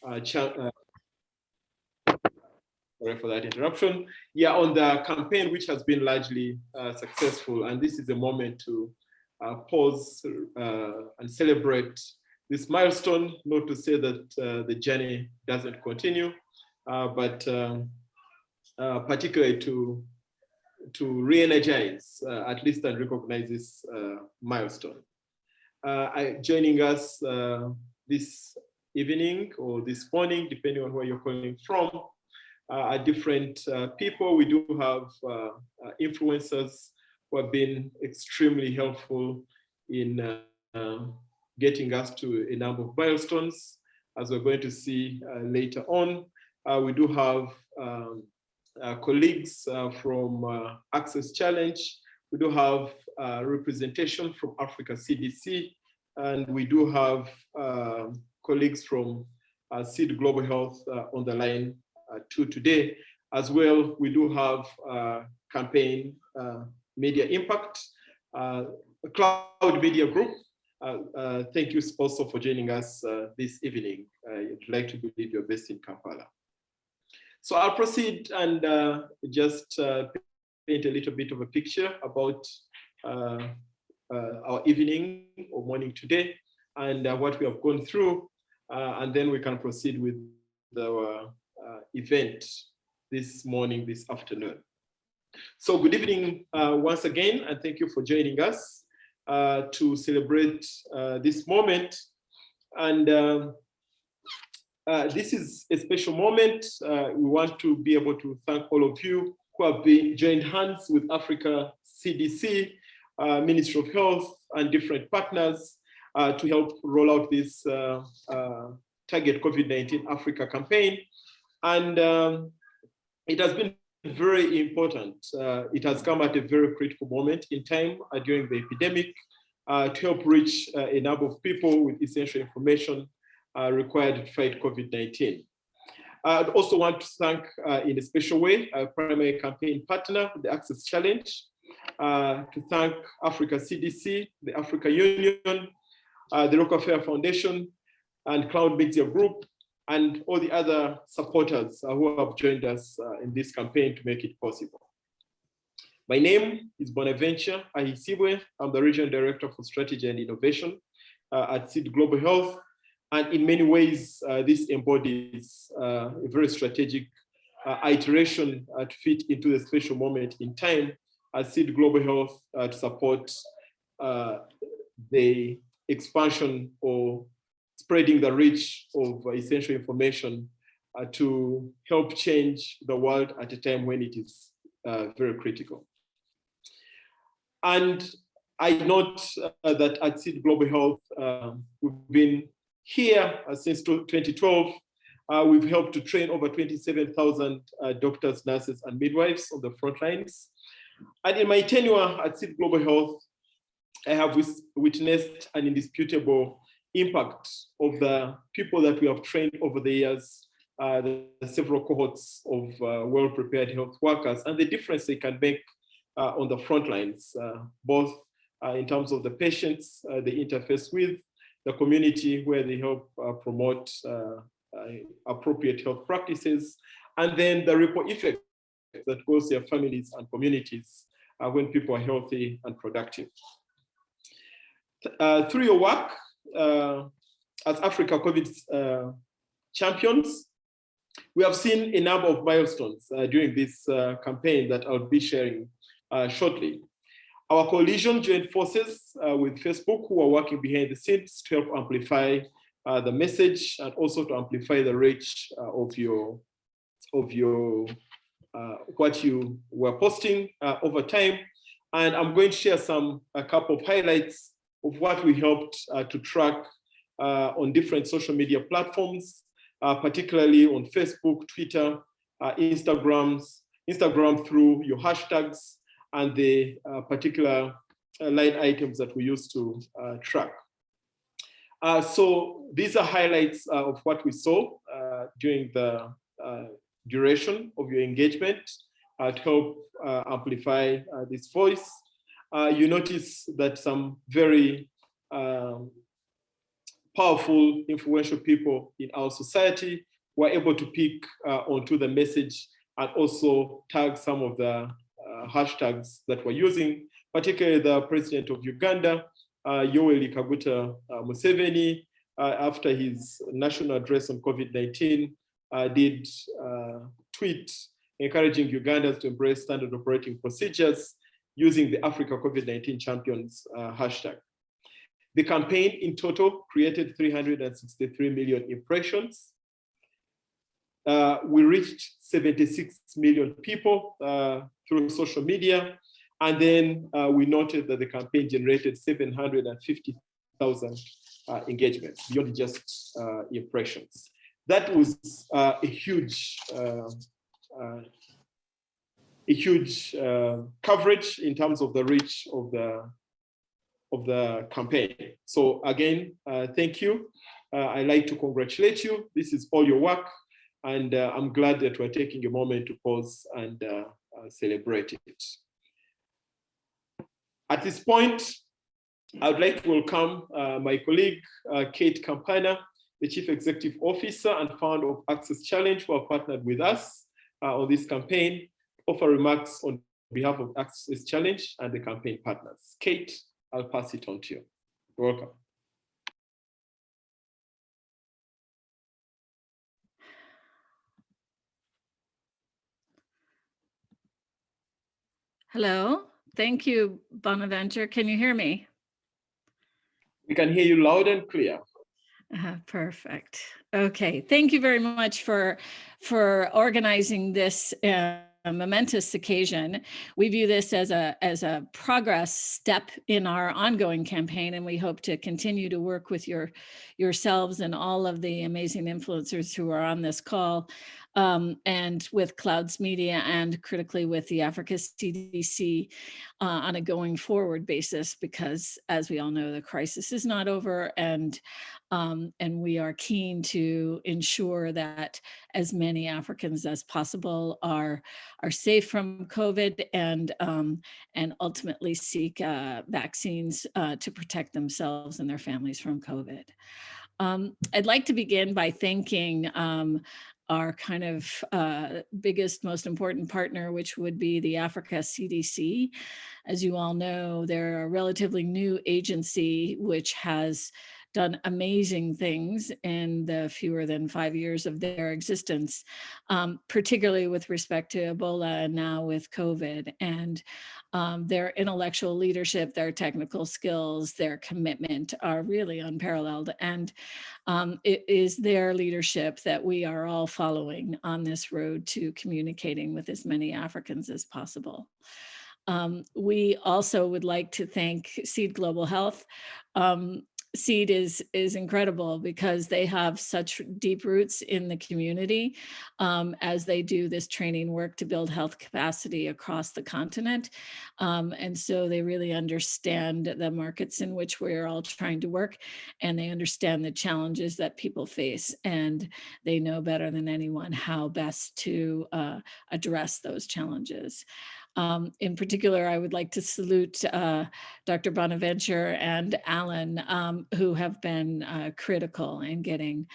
sorry for that interruption. Yeah, on the campaign, which has been largely successful, and this is a moment to pause and celebrate this milestone. Not to say that the journey doesn't continue, but particularly to re-energize, at least, and recognize this milestone. Joining us this evening or this morning, depending on where you're calling from, are different people. We do have influencers who have been extremely helpful in getting us to a number of milestones, as we're going to see later on. We do have colleagues from Access Challenge. We do have representation from Africa CDC, and we do have colleagues from Seed Global Health on the line too today. As well, we do have campaign media impact, Cloud Media Group. Thank you also for joining us this evening. I'd like to believe you're based in Kampala. So I'll proceed and just paint a little bit of a picture about our evening or morning today and what we have gone through, and then we can proceed with our event this morning, this afternoon. So good evening once again, and thank you for joining us to celebrate this moment. And this is a special moment. We want to be able to thank all of you who have been joined hands with Africa CDC, Ministry of Health, and different partners to help roll out this Target COVID-19 Africa campaign. And it has been very important. It has come at a very critical moment in time during the epidemic to help reach a number of people with essential information required to fight COVID-19. I'd also want to thank in a special way our primary campaign partner, the Access Challenge, to thank Africa CDC, the Africa Union, the Rockefeller Foundation, and Cloud Media Group, and all the other supporters who have joined us in this campaign to make it possible. My name is Bonaventure Ahisibwe. I'm the Regional Director for Strategy and Innovation at Seed Global Health. And in many ways, this embodies a very strategic iteration to fit into the special moment in time at Seed Global Health to support the expansion or spreading the reach of essential information to help change the world at a time when it is very critical. And I note that at Seed Global Health, we've been here since 2012. We've helped to train over 27,000 doctors, nurses, and midwives on the front lines. And in my tenure at Seed Global Health, I have witnessed an indisputable impact of the people that we have trained over the years, the several cohorts of well-prepared health workers, and the difference they can make on the front lines, both in terms of the patients they interface with, the community where they help promote appropriate health practices, and then the ripple effect that goes to their families and communities when people are healthy and productive. Through your work as Africa COVID champions, we have seen a number of milestones during this campaign that I'll be sharing shortly. Our coalition joined forces with Facebook, who are working behind the scenes to help amplify the message and also to amplify the reach of what you were posting over time. And I'm going to share a couple of highlights of what we helped to track on different social media platforms, particularly on Facebook, Twitter, Instagram through your hashtags and the particular line items that we use to track. So these are highlights of what we saw during the duration of your engagement to help amplify this voice. You notice that some very powerful, influential people in our society were able to pick onto the message and also tag some of the hashtags that we're using, particularly the president of Uganda, Yoweri Kaguta Museveni, after his national address on COVID-19, did tweet encouraging Ugandans to embrace standard operating procedures using the Africa COVID-19 Champions hashtag. The campaign in total created 363 million impressions. We reached 76 million people through social media. And then we noted that the campaign generated 750,000 engagements beyond just impressions. That was a huge coverage in terms of the reach of the campaign. So again, thank you. I'd like to congratulate you. This is all your work. And I'm glad that we're taking a moment to pause and celebrate it. At this point, I would like to welcome my colleague, Kate Campana, the Chief Executive Officer and founder of Access Challenge, who have partnered with us on this campaign, offer remarks on behalf of Access Challenge and the campaign partners. Kate, I'll pass it on to you. You're welcome. Hello, thank you, Bonaventure. Can you hear me? We can hear you loud and clear. Perfect. Okay, thank you very much for organizing this momentous occasion. We view this as a progress step in our ongoing campaign, and we hope to continue to work with yourselves and all of the amazing influencers who are on this call, and with Clouds Media, and critically with the Africa CDC on a going forward basis, because as we all know, the crisis is not over, and we are keen to ensure that as many Africans as possible are safe from COVID, and ultimately seek vaccines to protect themselves and their families from COVID. I'd like to begin by thanking our kind of biggest, most important partner, which would be the Africa CDC. As you all know, they're a relatively new agency which has done amazing things in the fewer than 5 years of their existence, particularly with respect to Ebola and now with COVID. And their intellectual leadership, their technical skills, their commitment are really unparalleled. And it is their leadership that we are all following on this road to communicating with as many Africans as possible. We also would like to thank Seed Global Health. Seed is incredible because they have such deep roots in the community as they do this training work to build health capacity across the continent. And so they really understand the markets in which we're all trying to work, and they understand the challenges that people face, and they know better than anyone how best to address those challenges. In particular, I would like to salute Dr. Bonaventure and Alan, who have been critical in getting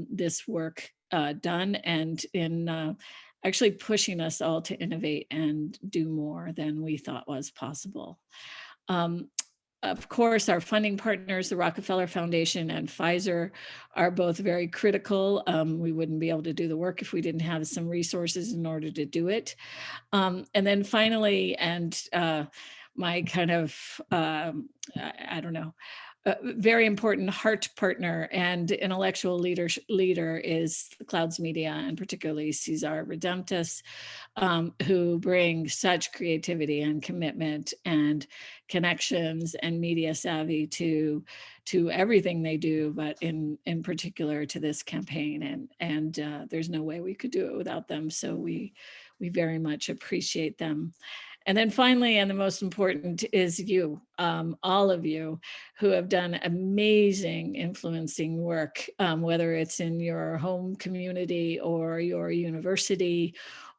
this work done, and in actually pushing us all to innovate and do more than we thought was possible. Of course, our funding partners, the Rockefeller Foundation and Pfizer, are both very critical. We wouldn't be able to do the work if we didn't have some resources in order to do it. And then finally, and my kind of, I don't know, very important heart partner and intellectual leader is Clouds Media, and particularly Cesar Redemptus, who bring such creativity and commitment and connections and media savvy to everything they do, but in particular to this campaign. And there's no way we could do it without them. So we very much appreciate them. And then finally, and the most important, is you, all of you who have done amazing influencing work, whether it's in your home community or your university,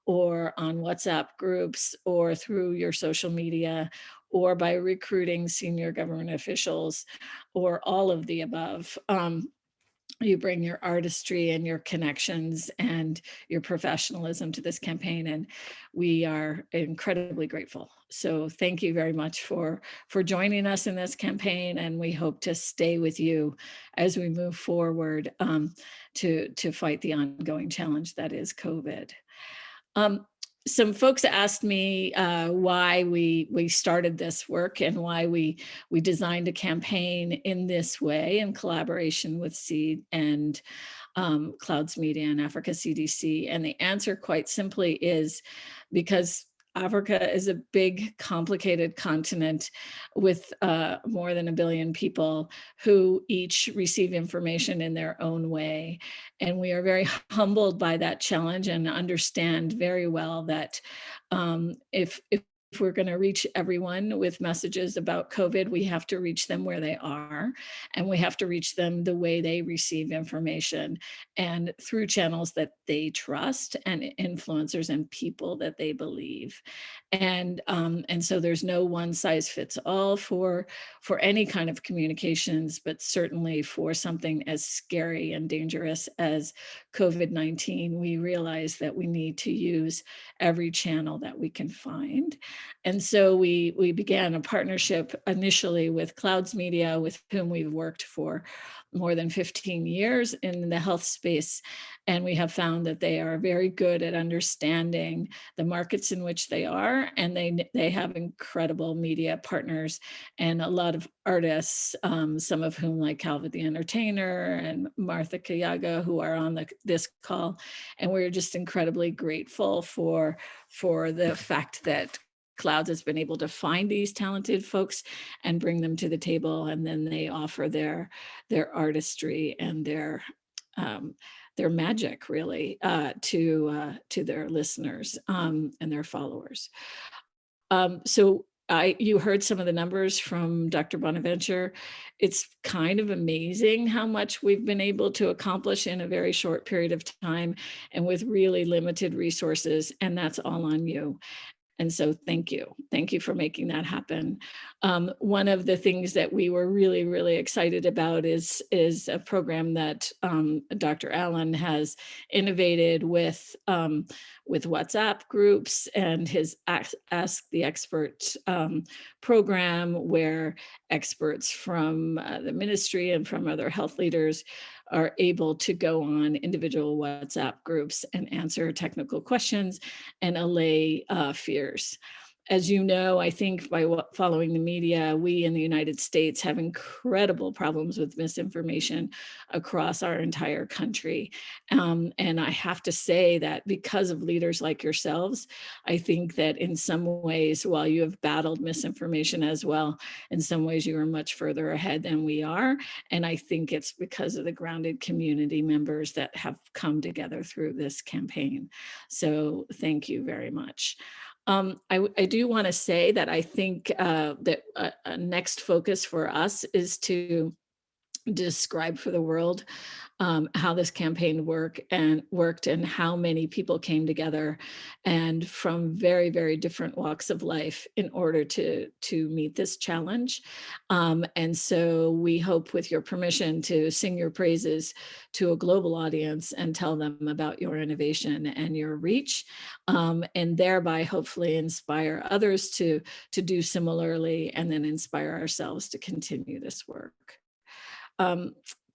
or on WhatsApp groups, or through your social media, or by recruiting senior government officials, or all of the above. You bring your artistry and your connections and your professionalism to this campaign, and we are incredibly grateful. So thank you very much for joining us in this campaign, and we hope to stay with you as we move forward to fight the ongoing challenge that is COVID. Some folks asked me why we started this work and why we designed a campaign in this way in collaboration with SEED and Clouds Media and Africa CDC. And the answer, quite simply, is because Africa is a big, complicated continent with more than 1 billion people who each receive information in their own way. And we are very humbled by that challenge and understand very well that if we're going to reach everyone with messages about COVID, we have to reach them where they are, and we have to reach them the way they receive information and through channels that they trust and influencers and people that they believe. And so there's no one size fits all for any kind of communications, but certainly for something as scary and dangerous as COVID-19, we realize that we need to use every channel that we can find. And so we began a partnership initially with Clouds Media, with whom we've worked for more than 15 years in the health space. And we have found that they are very good at understanding the markets in which they are. And they have incredible media partners and a lot of artists, some of whom, like Calvin the Entertainer and Martha Kayaga, who are on this call. And we're just incredibly grateful for the fact that Clouds has been able to find these talented folks and bring them to the table, and then they offer their artistry and their magic, really, to their listeners and their followers. So you heard some of the numbers from Dr. Bonaventure. It's kind of amazing how much we've been able to accomplish in a very short period of time and with really limited resources, and that's all on you. And so thank you. Thank you for making that happen. One of the things that we were really, really excited about is a program that Dr. Allen has innovated with WhatsApp groups and his Ask the Expert program, where experts from the ministry and from other health leaders are able to go on individual WhatsApp groups and answer technical questions and allay fears. As you know, I think by following the media, we in the United States have incredible problems with misinformation across our entire country. And I have to say that because of leaders like yourselves, I think that in some ways, while you have battled misinformation as well, in some ways you are much further ahead than we are. And I think it's because of the grounded community members that have come together through this campaign. So thank you very much. I do want to say that I think that a next focus for us is to describe for the world how this campaign worked and how many people came together and from very, very different walks of life in order to meet this challenge. And so we hope, with your permission, to sing your praises to a global audience and tell them about your innovation and your reach, and thereby hopefully inspire others to do similarly, and then inspire ourselves to continue this work.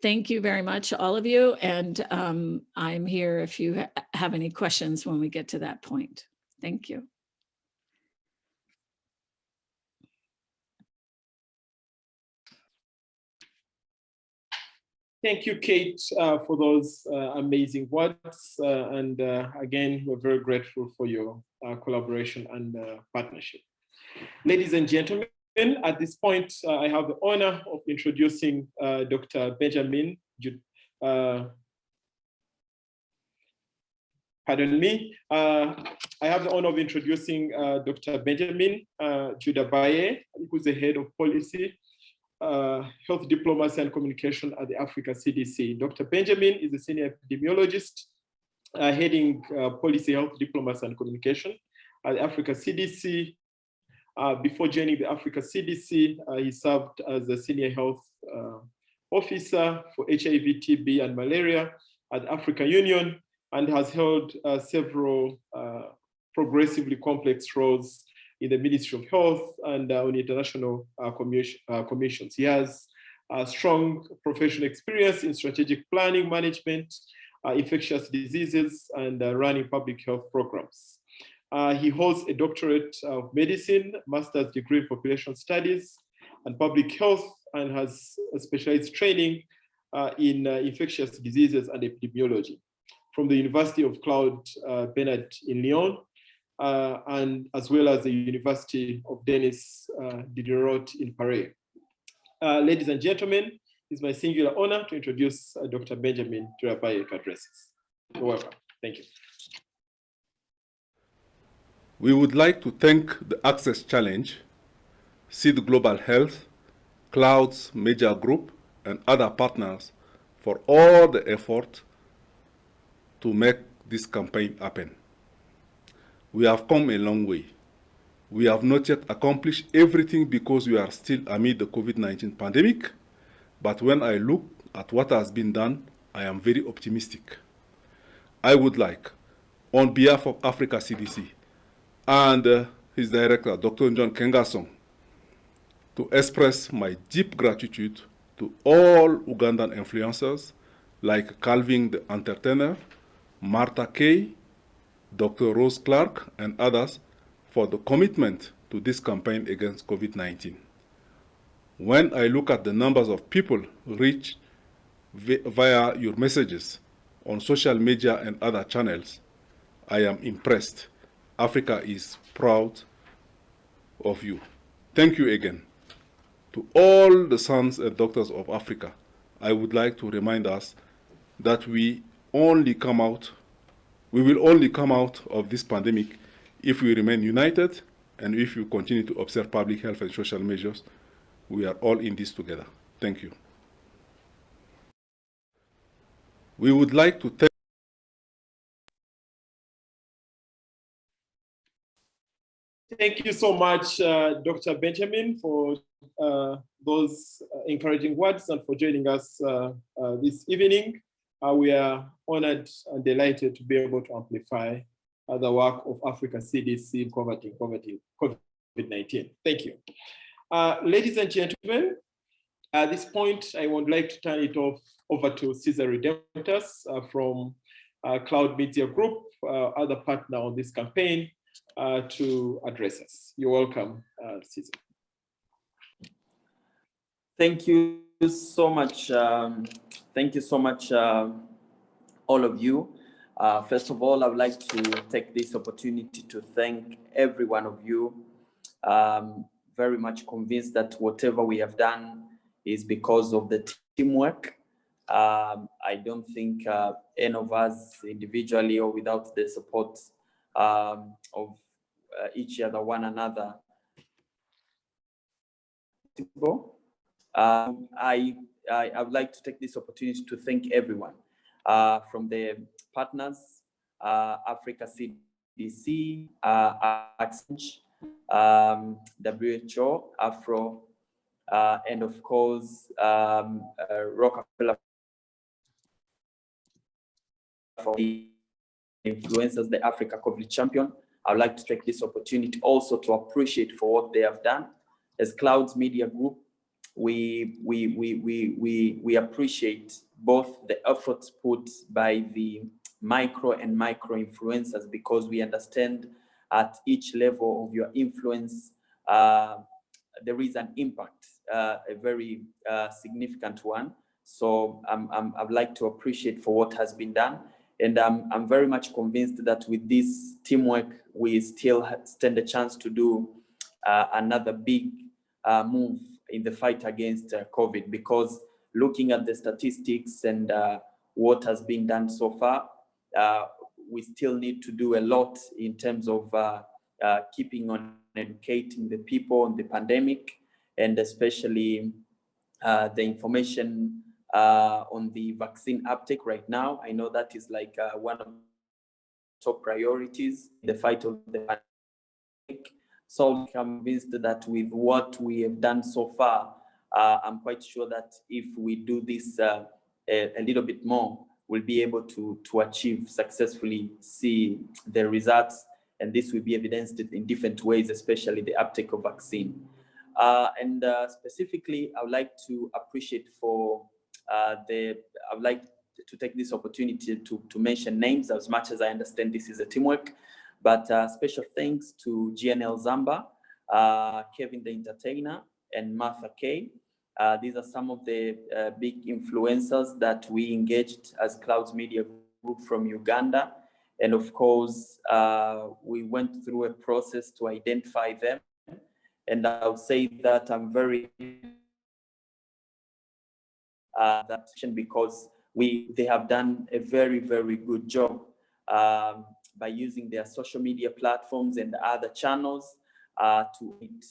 Thank you very much, all of you. And I'm here if you have any questions when we get to that point. Thank you. Thank you, Kate, for those amazing words. And again, we're very grateful for your collaboration and partnership. Ladies and gentlemen, at this point, I have the honor of introducing Dr. Benjamin. Pardon me. I have the honor of introducing Dr. Benjamin Judabaye, who's the head of policy, health diplomacy and communication at the Africa CDC. Dr. Benjamin is a senior epidemiologist heading policy, health diplomacy and communication at the Africa CDC. Before joining the Africa CDC, he served as a senior health officer for HIV, TB, and malaria at the African Union, and has held several progressively complex roles in the Ministry of Health and on international commissions. He has strong professional experience in strategic planning, management, infectious diseases, and running public health programs. He holds a doctorate of medicine, master's degree in population studies and public health, and has a specialized training in infectious diseases and epidemiology from the University of Claude Bernard in Lyon, and as well as the University of Denis Diderot in Paris. Ladies and gentlemen, it's my singular honor to introduce Dr. Benjamin Turabaye to addresses. You're welcome. Thank you. We would like to thank the Access Challenge, Seed Global Health, Cloud's Media Group, and other partners for all the effort to make this campaign happen. We have come a long way. We have not yet accomplished everything because we are still amid the COVID-19 pandemic, but when I look at what has been done, I am very optimistic. I would like, on behalf of Africa CDC and his director, Dr. John Kengasong, to express my deep gratitude to all Ugandan influencers like Calvin the Entertainer, Martha Kay, Dr. Rose Clark, and others for the commitment to this campaign against COVID-19. When I look at the numbers of people reached via your messages on social media and other channels, I am impressed. Africa is proud of you. Thank you again. To all the sons and daughters of Africa, I would like to remind us that we will only come out of this pandemic if we remain united and if we continue to observe public health and social measures. We are all in this together. Thank you. We would like to thank Thank you so much, Dr. Benjamin, for those encouraging words and for joining us this evening. We are honored and delighted to be able to amplify the work of Africa CDC in combating COVID-19. Thank you. Ladies and gentlemen, at this point, I would like to turn it over to Cesar Redemptus from Cloud Media Group, other partner on this campaign, to address us. You're welcome, Cesar. Thank you so much. Thank you so much, all of you. First of all, I would like to take this opportunity to thank every one of you. Very much convinced that whatever we have done is because of the teamwork. I don't think any of us individually or without the support of each other, one another. I would like to take this opportunity to thank everyone from the partners, Africa CDC, Access, WHO, Afro, and of course, Rockefeller for the influencers, the Africa COVID champion. I would like to take this opportunity also to appreciate for what they have done. As Clouds Media Group, we appreciate both the efforts put by the micro and micro influencers, because we understand at each level of your influence, there is an impact, a very significant one. So I'd like to appreciate for what has been done. And I'm very much convinced that with this teamwork, we still stand a chance to do another big move in the fight against COVID, because looking at the statistics and what has been done so far, we still need to do a lot in terms of keeping on educating the people on the pandemic, and especially the information on the vaccine uptake right now. I know that is like one of the top priorities in the fight of the pandemic. So I'm convinced that with what we have done so far, I'm quite sure that if we do this a little bit more, we'll be able to achieve successfully, see the results, and this will be evidenced in different ways, especially the uptake of vaccine. And specifically, I would like to appreciate for I would like to take this opportunity to mention names, as much as I understand this is a teamwork, but special thanks to GNL Zamba, Kevin the Entertainer, and Martha K. These are some of the big influencers that we engaged as Clouds Media Group from Uganda. And of course, we went through a process to identify them. And I would say that I'm very because they have done a very, very good job by using their social media platforms and other channels to meet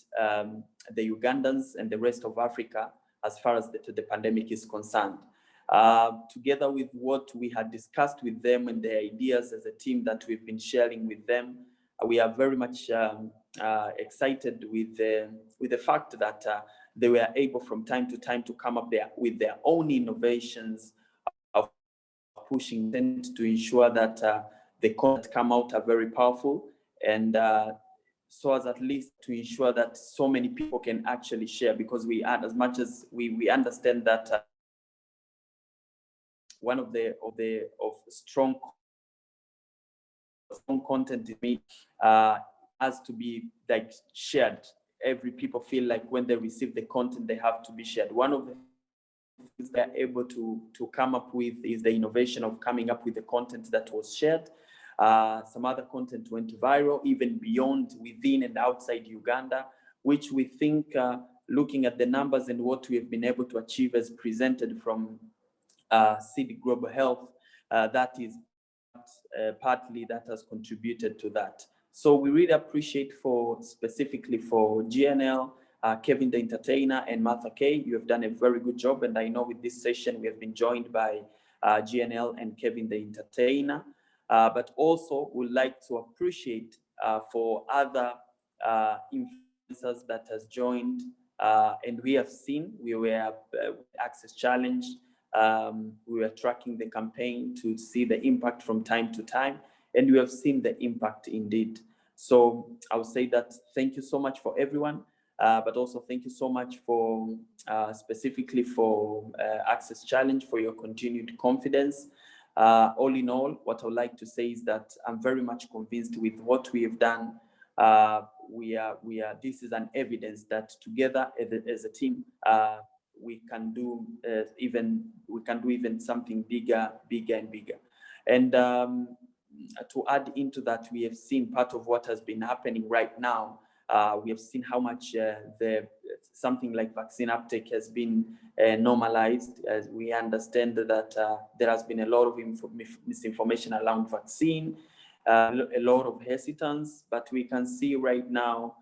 the Ugandans and the rest of Africa as far as the pandemic is concerned. Together with what we had discussed with them and the ideas as a team that we've been sharing with them, we are very much excited with the fact that they were able from time to time to come up with their own innovations of pushing them to ensure that the content come out are very powerful, and so as at least to ensure that so many people can actually share, because we add, as much as we understand that one of strong content is made has to be like shared. Every people feel like when they receive the content, they have to be shared. One of the things they're able to come up with is the innovation of coming up with the content that was shared. Some other content went viral, even beyond, within and outside Uganda, which we think, looking at the numbers and what we have been able to achieve as presented from CD Global Health, that is partly that has contributed to that. So we really appreciate specifically for GNL, Kevin the Entertainer, and Martha K. You have done a very good job, and I know with this session we have been joined by GNL and Kevin the Entertainer, but also would like to appreciate for other influencers that has joined, and we have seen, we were Access Challenge, we were tracking the campaign to see the impact from time to time, and we have seen the impact indeed. So I would say that thank you so much for everyone, but also thank you so much for specifically for Access Challenge, for your continued confidence. All in all, what I would like to say is that I'm very much convinced with what we have done. This is an evidence that together as a team, we can do even something bigger and bigger. And to add into that, we have seen part of what has been happening right now. We have seen how much something like vaccine uptake has been normalized, as we understand that there has been a lot of misinformation around vaccine, a lot of hesitance, but we can see right now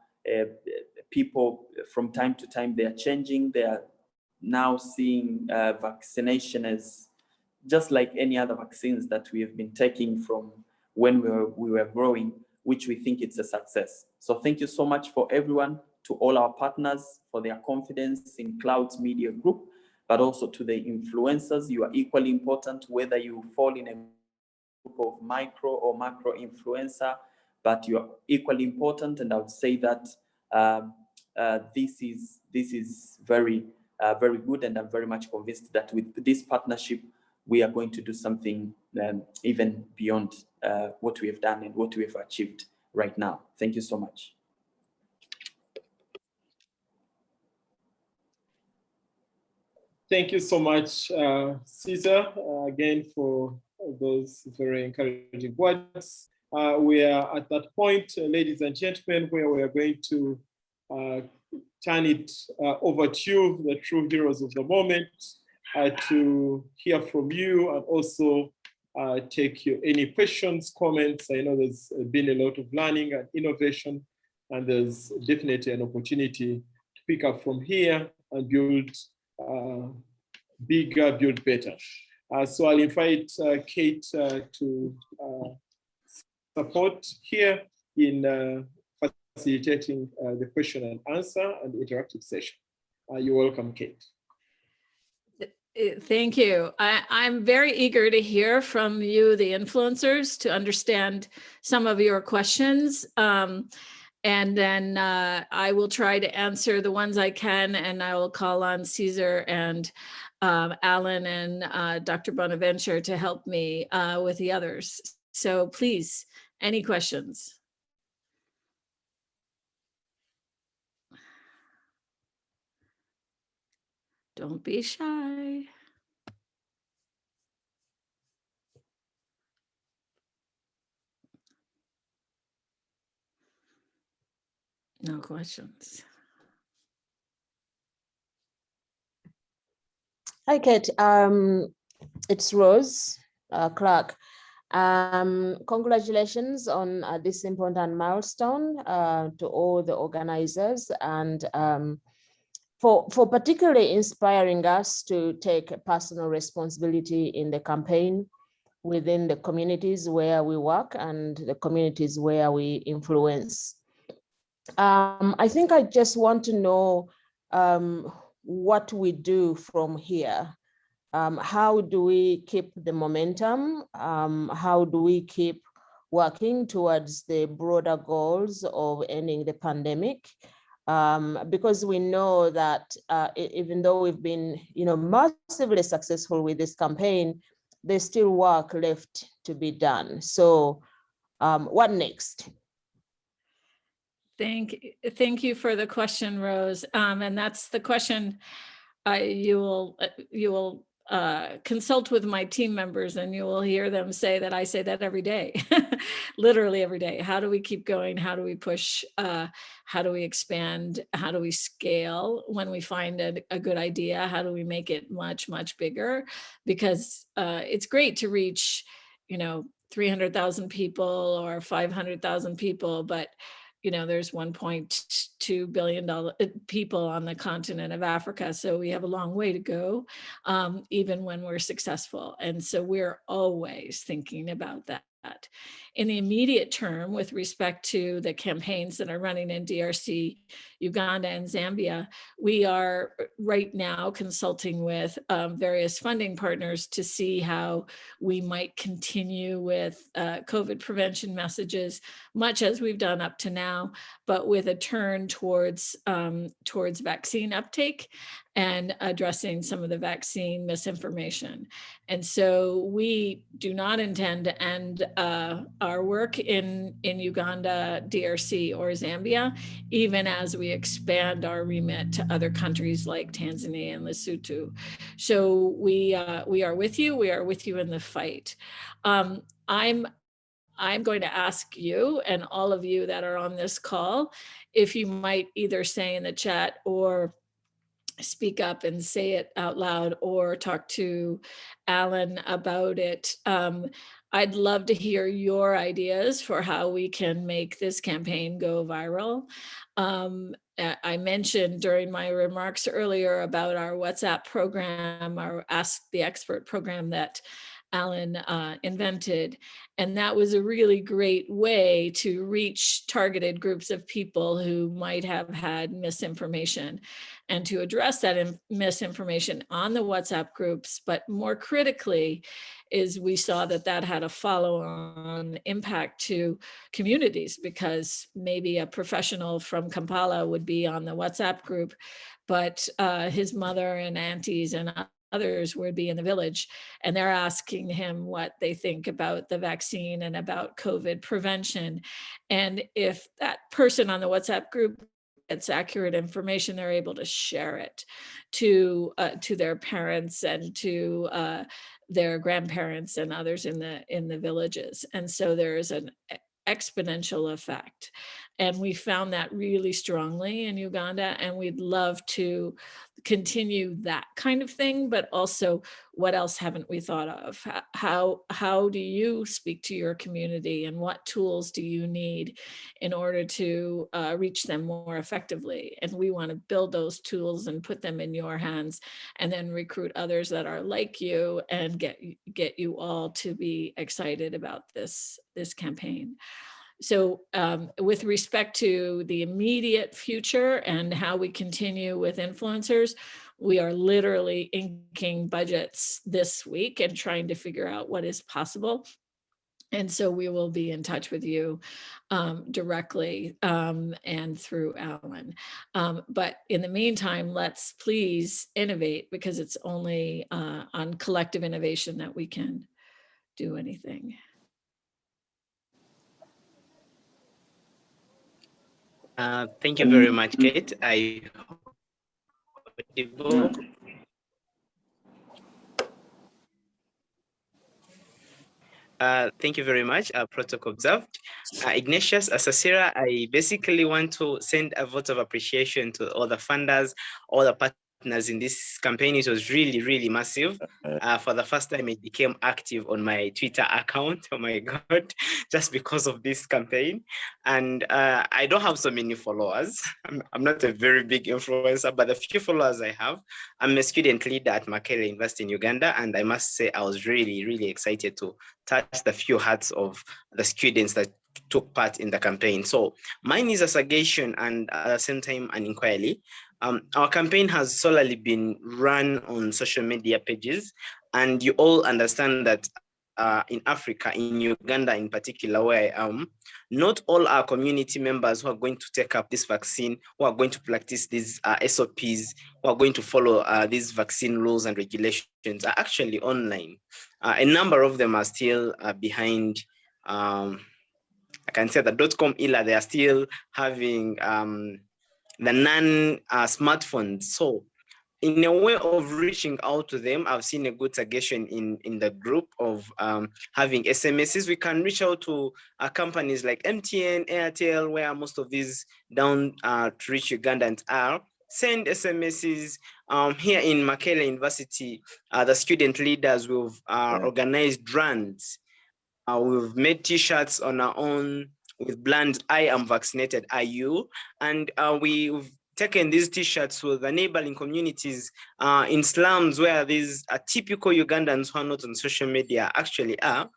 people from time to time, they are changing. They are now seeing vaccination as just like any other vaccines that we have been taking from when we were growing, which we think it's a success. So thank you so much for everyone, to all our partners for their confidence in Clouds Media Group, but also to the influencers. You are equally important, whether you fall in a group of micro or macro influencer, but you are equally important. And I would say that this is very good, and I'm very much convinced that with this partnership, we are going to do something even beyond what we have done and what we have achieved right now. Thank you so much. Thank you so much, Caesar, again for those very encouraging words. We are at that point, ladies and gentlemen, where we are going to turn it over to you, the true heroes of the moment, to hear from you and also take any questions, comments. I know there's been a lot of learning and innovation, and there's definitely an opportunity to pick up from here and build bigger, build better. So I'll invite Kate to support here in facilitating the question and answer and interactive session. You're welcome, Kate. Thank you. I'm very eager to hear from you, the influencers, to understand some of your questions. And then I will try to answer the ones I can, and I will call on Caesar and Alan and Dr. Bonaventure to help me with the others. So please, any questions? Don't be shy. No questions. Hi, Kate. It's Rose Clark. Congratulations on this important milestone to all the organizers, and for particularly inspiring us to take personal responsibility in the campaign within the communities where we work and the communities where we influence. I think I just want to know what we do from here. How do we keep the momentum? How do we keep working towards the broader goals of ending the pandemic? Because we know that even though we've been, massively successful with this campaign, there's still work left to be done. So what next? Thank you for the question, Rose. And that's the question you will consult with my team members, and you will hear them say that I say that every day, literally every day. How do we keep going? How do we push? How do we expand? How do we scale when we find a good idea? How do we make it much, much bigger? Because it's great to reach, 300,000 people or 500,000 people, but there's 1.2 billion people on the continent of Africa. So we have a long way to go, even when we're successful. And so we're always thinking about that. In the immediate term, with respect to the campaigns that are running in DRC, Uganda, and Zambia, we are right now consulting with various funding partners to see how we might continue with COVID prevention messages, much as we've done up to now, but with a turn towards vaccine uptake and addressing some of the vaccine misinformation. And so we do not intend to end our work in Uganda, DRC, or Zambia, even as we expand our remit to other countries like Tanzania and Lesotho. So we are with you. We are with you in the fight. I'm going to ask you and all of you that are on this call, if you might either say in the chat or speak up and say it out loud or talk to Alan about it. I'd love to hear your ideas for how we can make this campaign go viral. I mentioned during my remarks earlier about our WhatsApp program, our Ask the Expert program that Alan invented. And that was a really great way to reach targeted groups of people who might have had misinformation and to address that misinformation on the WhatsApp groups. But more critically is we saw that had a follow-on impact to communities, because maybe a professional from Kampala would be on the WhatsApp group, but his mother and aunties and others would be in the village, and they're asking him what they think about the vaccine and about COVID prevention. And if that person on the WhatsApp group gets accurate information, they're able to share it to their parents and to their grandparents and others in the villages. And so there is an exponential effect. And we found that really strongly in Uganda, and we'd love to continue that kind of thing, but also what else haven't we thought of? How do you speak to your community, and what tools do you need in order to reach them more effectively? And we want to build those tools and put them in your hands, and then recruit others that are like you and get you all to be excited about this campaign. So with respect to the immediate future and how we continue with influencers, we are literally inking budgets this week and trying to figure out what is possible. And so we will be in touch with you directly and through Alan. But in the meantime, let's please innovate, because it's only on collective innovation that we can do anything. Thank you very much, Kate. Thank you very much, protocol observed. Ignatius, Asasira, I basically want to send a vote of appreciation to all the funders, all the partners in this campaign. It was really, really massive. For the first time, it became active on my Twitter account. Oh my God, just because of this campaign. And I don't have so many followers. I'm not a very big influencer, but the few followers I have, I'm a student leader at Makerere University in Uganda. And I must say, I was really, really excited to touch the few hearts of the students that took part in the campaign. So mine is a suggestion and at the same time an inquiry. Our campaign has solely been run on social media pages, and you all understand that in Africa, in Uganda in particular, where I am, not all our community members who are going to take up this vaccine, who are going to practice these SOPs, who are going to follow these vaccine rules and regulations are actually online. A number of them are still behind. I can say the .com era, they are still having the non-smartphones. So in a way of reaching out to them, I've seen a good suggestion in the group of having SMSs. We can reach out to companies like MTN, Airtel, where most of these down to reach Ugandans are. Send SMSs. Here in Makerere University, the student leaders will organized runs. We've made T-shirts on our own with brands I am vaccinated, are you? And we've taken these T-shirts to the neighboring communities in slums where these typical Ugandans who are not on social media actually are.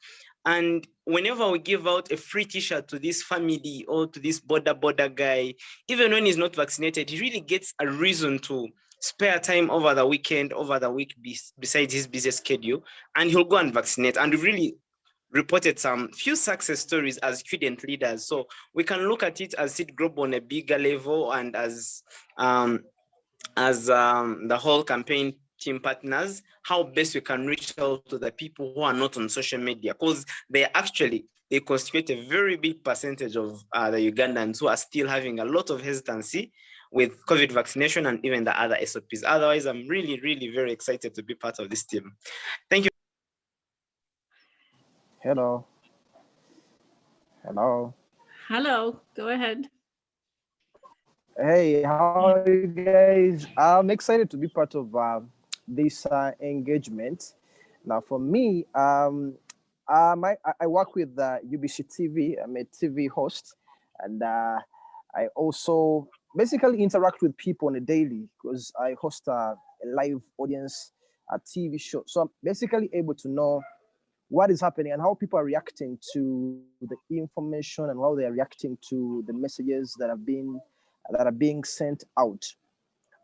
And whenever we give out a free T-shirt to this family or to this border guy, even when he's not vaccinated, he really gets a reason to spare time over the weekend, over the week, besides his busy schedule, and he'll go and vaccinate. And we really reported some few success stories as student leaders. So we can look at it as it grew on a bigger level, and as the whole campaign team partners, how best we can reach out to the people who are not on social media, because they constitute a very big percentage of the Ugandans who are still having a lot of hesitancy with COVID vaccination and even the other SOPs. Otherwise, I'm really, really very excited to be part of this team. Thank you. Hello. Hello. Hello, go ahead. Hey, how are you guys? I'm excited to be part of this engagement. Now, for me, I work with UBC TV. I'm a TV host, and I also basically interact with people on a daily because I host a live audience, a TV show. So I'm basically able to know what is happening and how people are reacting to the information and how they are reacting to the messages that are being sent out.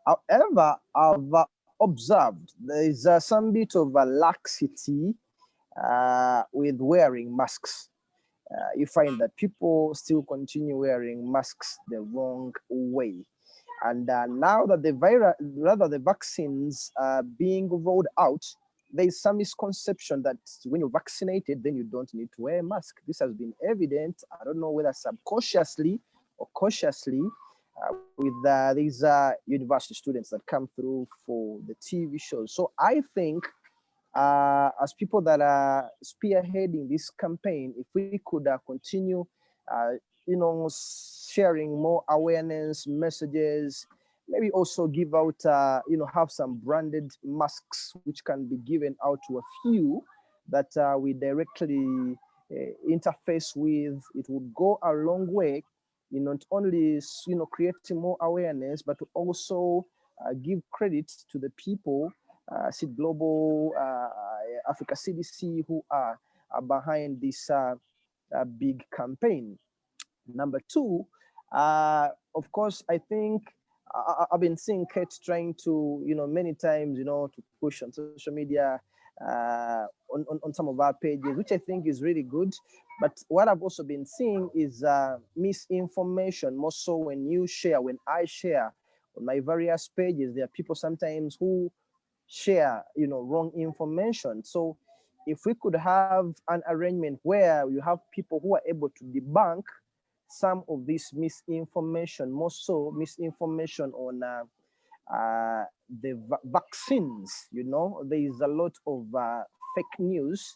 However, I've observed there is some bit of a laxity with wearing masks. You find that people still continue wearing masks the wrong way. And now that the vaccines are being rolled out, there is some misconception that when you're vaccinated, then you don't need to wear a mask. This has been evident, I don't know whether subconsciously or cautiously, with these university students that come through for the TV shows. So I think as people that are spearheading this campaign, if we could continue, sharing more awareness messages, maybe also give out, have some branded masks which can be given out to a few that we directly interface with. It would go a long way in not only, creating more awareness, but to also give credit to the people, SID Global, Africa CDC, who are behind this big campaign. Number two, of course, I think I've been seeing Kate trying to, many times, to push on social media, on some of our pages, which I think is really good. But what I've also been seeing is misinformation, more so when I share on my various pages. There are people sometimes who share, wrong information. So if we could have an arrangement where you have people who are able to debunk some of this misinformation, more so misinformation on the vaccines, there is a lot of fake news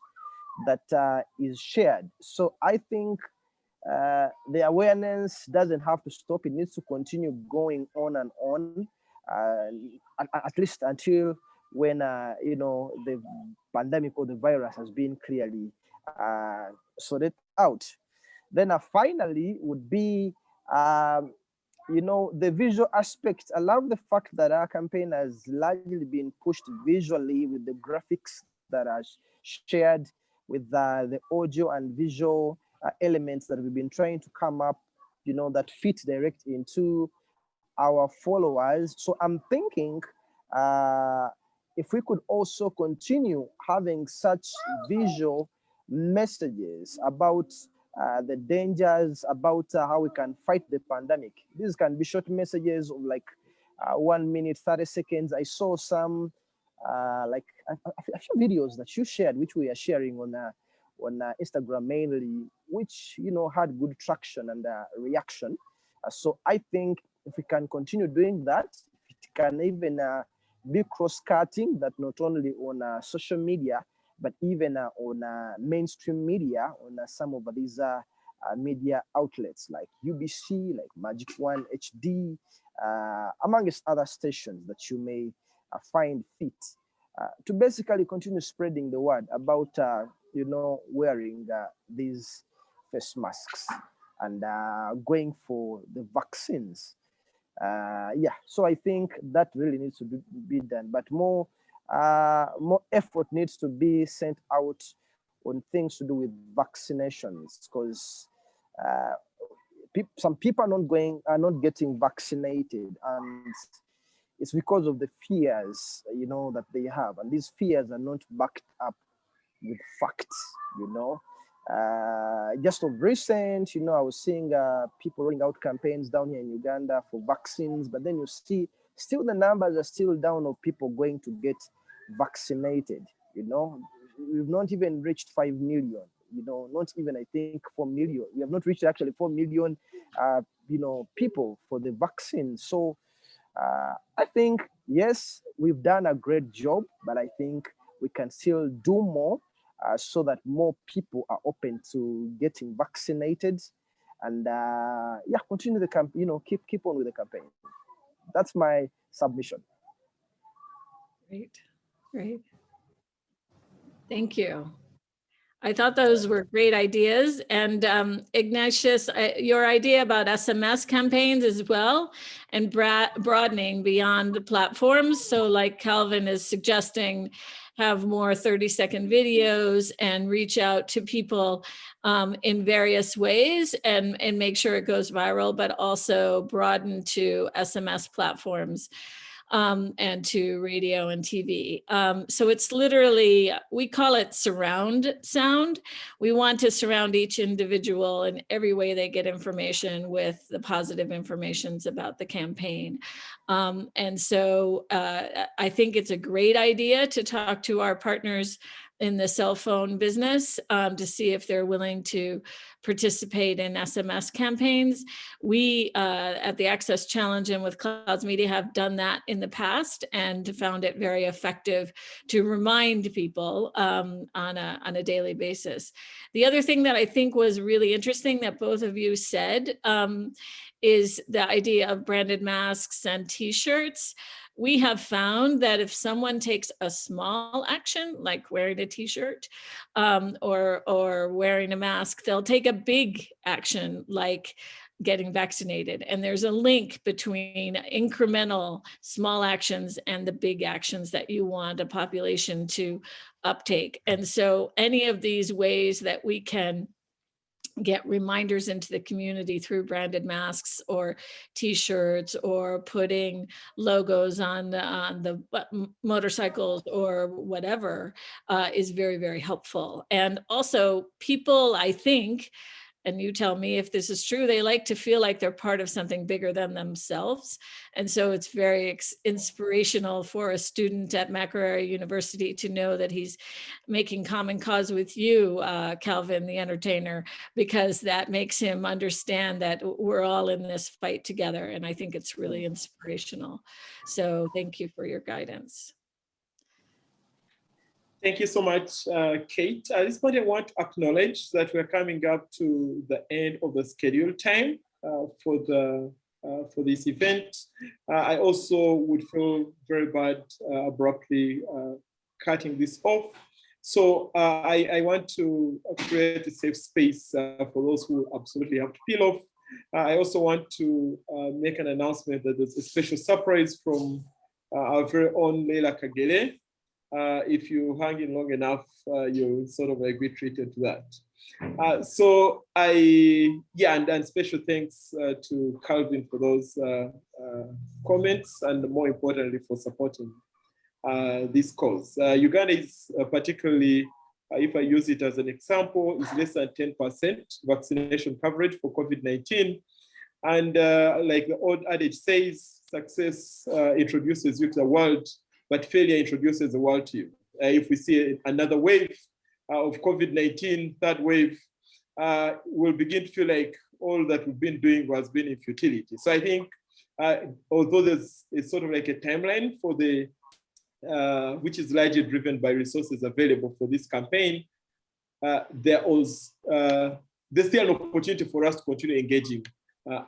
that is shared. So I think the awareness doesn't have to stop. It needs to continue going on and on, at least until when the pandemic or the virus has been clearly sorted out. Then finally would be the visual aspect. I love the fact that our campaign has largely been pushed visually with the graphics that are shared with the audio and visual elements that we've been trying to come up, that fit direct into our followers. So I'm thinking if we could also continue having such visual messages about the dangers, about how we can fight the pandemic. These can be short messages of like 1 minute, 30 seconds. I saw some like a few videos that you shared, which we are sharing on Instagram mainly, which had good traction and reaction. So I think if we can continue doing that, it can even be cross-cutting, that not only on social media, but even on mainstream media, on some of these media outlets like UBC, like Magic One HD, amongst other stations that you may find fit to basically continue spreading the word about, wearing these face masks and going for the vaccines. So I think that really needs to be done, but more effort needs to be sent out on things to do with vaccinations, because some people are not getting vaccinated, and it's because of the fears that they have, and these fears are not backed up with facts. Just of recent, I was seeing people rolling out campaigns down here in Uganda for vaccines, but then you see still the numbers are still down of people going to get vaccinated. We've not even reached 5 million, not even, I think, 4 million. We have not reached actually 4 million, people for the vaccine. So I think, yes, we've done a great job, but I think we can still do more so that more people are open to getting vaccinated, and continue the campaign, keep on with the campaign. That's my submission. Great. Thank you. I thought those were great ideas. And Ignatius, your idea about SMS campaigns as well, and broadening beyond the platforms. So like Calvin is suggesting, have more 30-second videos and reach out to people in various ways and make sure it goes viral, but also broaden to SMS platforms. And to radio and TV. So it's literally, we call it surround sound. We want to surround each individual in every way they get information with the positive informations about the campaign. And so I think it's a great idea to talk to our partners in the cell phone business to see if they're willing to participate in SMS campaigns. We at the Access Challenge and with Clouds Media have done that in the past and found it very effective to remind people on a daily basis. The other thing that I think was really interesting that both of you said is the idea of branded masks and t-shirts. We have found that if someone takes a small action, like wearing a t-shirt or wearing a mask, they'll take a big action, like getting vaccinated. And there's a link between incremental small actions and the big actions that you want a population to uptake. And so any of these ways that we can get reminders into the community through branded masks or t-shirts, or putting logos on the motorcycles or whatever, is very, very helpful. And also people, I think, and you tell me if this is true, they like to feel like they're part of something bigger than themselves. And so it's very inspirational for a student at Makerere University to know that he's making common cause with you, Calvin, the entertainer, because that makes him understand that we're all in this fight together. And I think it's really inspirational. So thank you for your guidance. Thank you so much, Kate. At this point, I want to acknowledge that we're coming up to the end of the scheduled time for this event. I also would feel very bad abruptly cutting this off. So I want to create a safe space for those who absolutely have to peel off. I also want to make an announcement that there's a special surprise from our very own Leila Kagere. If you hang in long enough, you'll sort of be treated to that. And special thanks to Calvin for those comments, and more importantly for supporting this cause. Uganda is particularly, if I use it as an example, is less than 10% vaccination coverage for COVID-19. And like the old adage says, success introduces you to the world, but failure introduces the world to you. If we see another wave of COVID-19, third wave, we'll begin to feel like all that we've been doing has been in futility. So I think, although there's it's sort of like a timeline for the, which is largely driven by resources available for this campaign, there's still an opportunity for us to continue engaging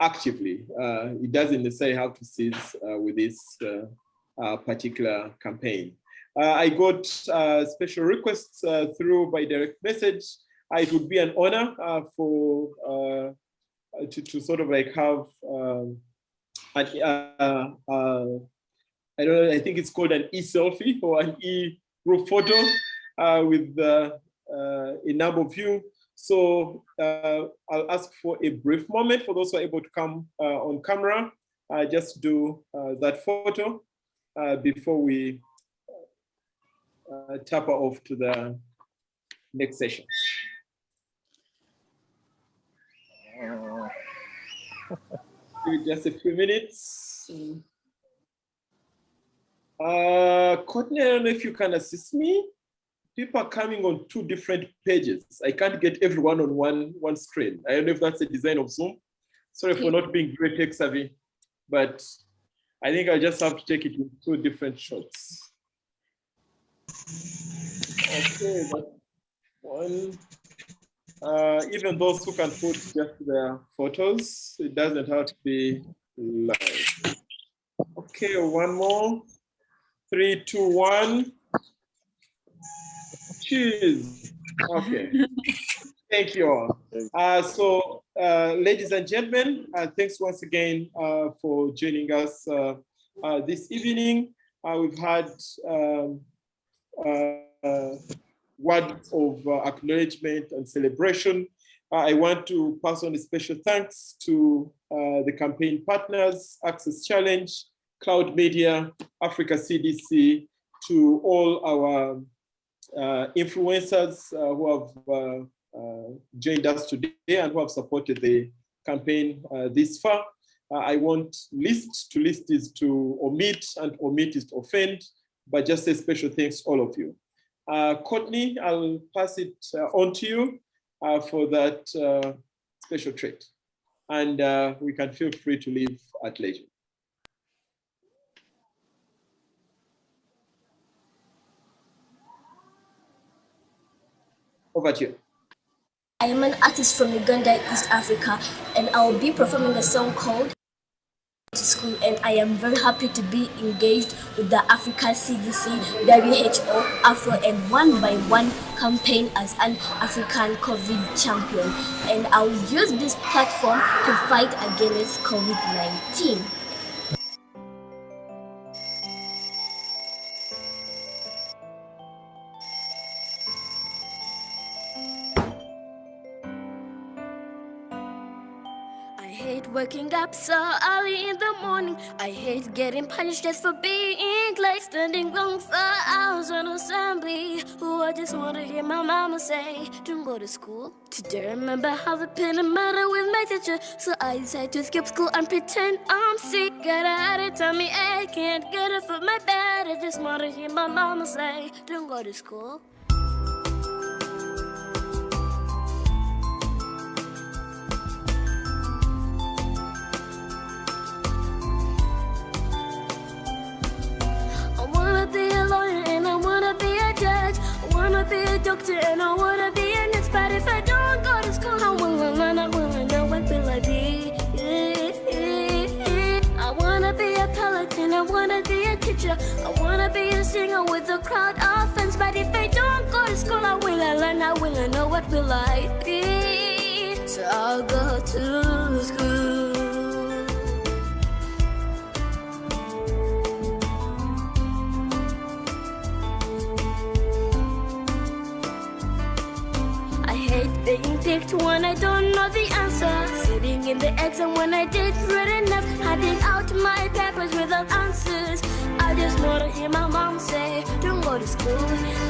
actively. It doesn't necessarily have to cease with this particular campaign. I got special requests through by direct message. It would be an honor for to sort of like have I don't know, I think it's called an e-selfie or an e-group photo with a number of you. So I'll ask for a brief moment for those who are able to come on camera, just do that photo before we tap off to the next session. Just a few minutes. Courtney, I don't know if you can assist me. People are coming on two different pages. I can't get everyone on one screen. I don't know if that's a design of Zoom. Sorry for not being very tech savvy, but I think I just have to take it in two different shots. Okay, that's one. Even those who can put just their photos, it doesn't have to be live. Okay, one more. 3, 2, 1. Cheers. Okay. Thank you all. Ladies and gentlemen, thanks once again for joining us this evening. We've had word of acknowledgement and celebration. I want to pass on a special thanks to the campaign partners, Access Challenge, Cloud Media, Africa CDC, to all our influencers who have joined us today and who have supported the campaign this far. I want list is to omit, and omit is to offend, but just a special thanks to all of you. Courtney, I'll pass it on to you for that special treat. And we can feel free to leave at leisure. Over to you. I am an artist from Uganda, East Africa, and I will be performing a song called School, and I am very happy to be engaged with the Africa CDC, WHO, Afro and One by One campaign as an African COVID champion, and I will use this platform to fight against COVID-19. hate waking up so early in the morning. I hate getting punished just for being late. Standing long for hours on assembly. Oh, I just want to hear my mama say, don't go to school today. Remember how the pen and matter with my teacher. So I decided to skip school and pretend I'm sick. Got a headache, tell me I can't get off of my bed. I just want to hear my mama say, don't go to school. I wanna be a lawyer and I wanna be a judge. I wanna be a doctor and I wanna be a nurse. But if I don't go to school, I will learn, I will know what will I be. I wanna be a pilot and I wanna be a teacher. I wanna be a singer with a crowd of fans. But if I don't go to school, I will learn, I will know what will I be. So I'll go to school. Being picked when I don't know the answer. Sitting in the exam when I did good enough. Handing out my papers without answers. I just want to hear my mom say, don't go to school.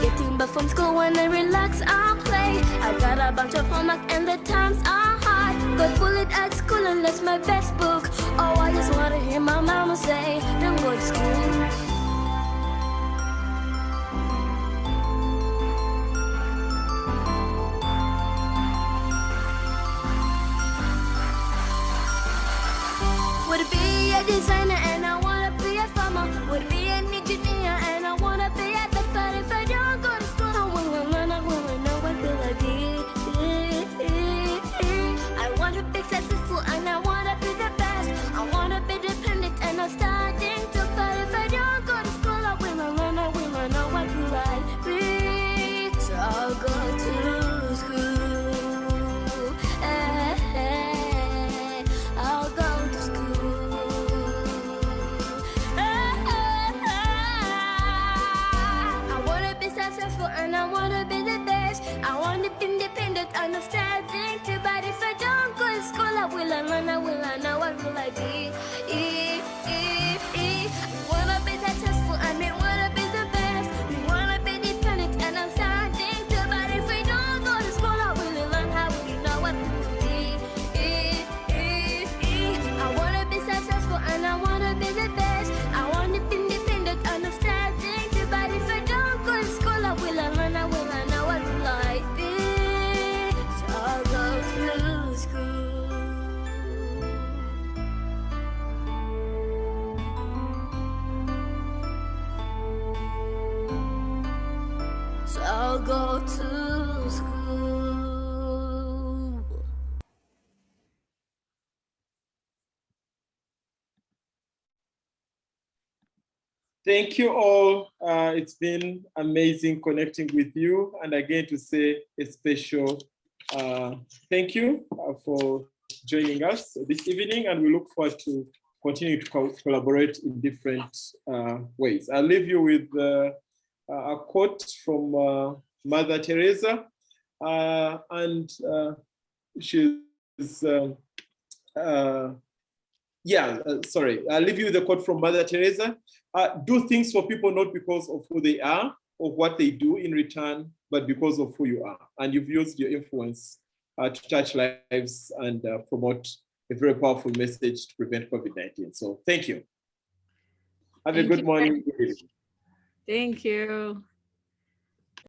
Getting back from school when I relax and play. I got a bunch of homework and the times are hard. Got bullied at school and that's my best book. Oh, I just want to hear my mama say, don't go to school. Would be a designer and I wanna be a farmer. Would be an engineer and I wanna be a vet. But if I don't go to school, I will learn, I will know what will I be. I want to be successful and I wanna be the best. I wanna be dependent and I'm starting to. But if I don't go to school, I will learn, I will know what will I be. So I'll go to school. I'll go to school. I wanna be successful and I wanna be the best. I wanna be independent and I'm starting to. But if I don't go to school, I will learn, I will know what will I be. I wanna be successful and I wanna be the best. We wanna be dependent and I'm starting to. But if I don't go to school, I will learn, how will you know what will be. I wanna be successful and I wanna be the best. I wanna be independent and I'm starting to. But if I don't go to school, I will learn, I will know what will I be. So I'll go to school. So I'll go to school. Thank you all. It's been amazing connecting with you. And again, to say a special thank you for joining us this evening. And we look forward to continue to collaborate in different ways. I'll leave you with a quote from Mother Teresa. She's, sorry, I'll leave you with a quote from Mother Teresa. Do things for people not because of who they are or what they do in return, but because of who you are. And you've used your influence to touch lives and promote a very powerful message to prevent COVID-19. So thank you. Have a good morning. Thank you.